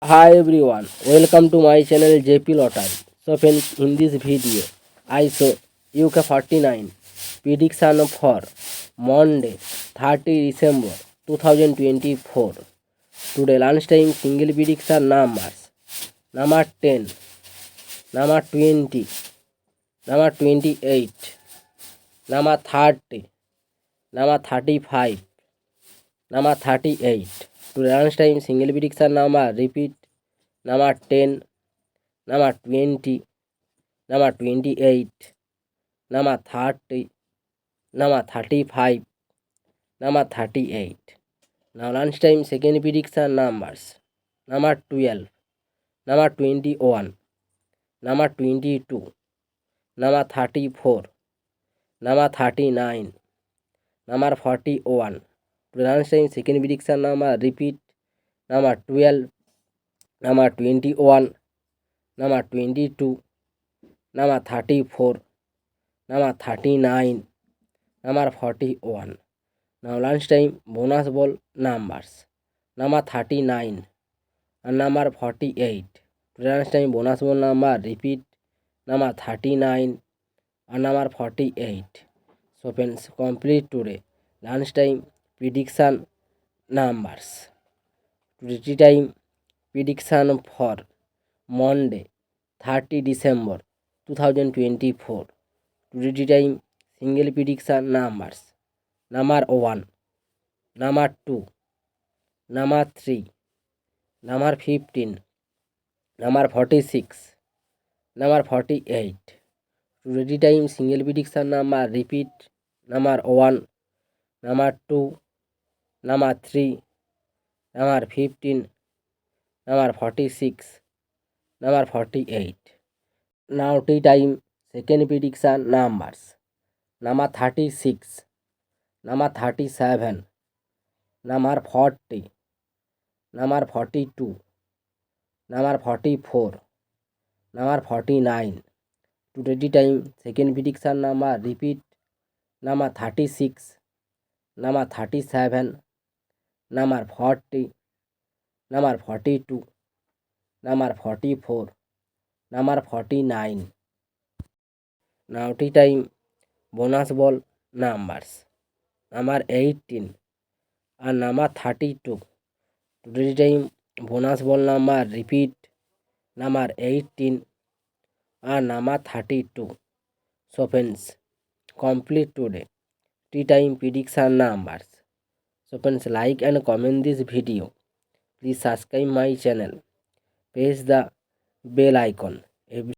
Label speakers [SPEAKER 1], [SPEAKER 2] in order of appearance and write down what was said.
[SPEAKER 1] Hi everyone, welcome to my channel JP Lottery. So friends, in this video, I show UK 49 prediction for Monday 30 December 2024. Today lunchtime single prediction numbers number 10, number 20, number 28, number 30, number 35, number 38. Today lunchtime single prediction number repeat number 10, number 20, number 28, number 30, number 35, number 38. Now lunchtime second prediction numbers number 12, number 21, number 22, number 34, number 39, number 41. Lunchtime second prediction number repeat number 12, number 21, number 22, number 34, number 39, number 41. Now lunchtime bonus ball numbers number 39 and number 48. Lunchtime bonus ball number repeat number 39 and number 48. So friends, complete today lunchtime prediction numbers. Today time prediction for Monday 30 December 2024. Today time single prediction numbers number 1, number 2, number 3, number 15, number 46, number 48. Today time single prediction number repeat number 1, number 2, number 3, number 15, number 46, number 48. Now tea time second prediction numbers number 36, number 37, number 40, number 42, number 44, number 49. Today time second prediction number repeat number 36, number 37, number 40, number 42, number 44, number 49. Now tea time bonus ball numbers number 18 and number 32. Today time bonus ball number repeat number 18 and number 32. So friends, complete today tea time prediction numbers. So friends, like and comment this video. Please subscribe my channel. Press the bell icon.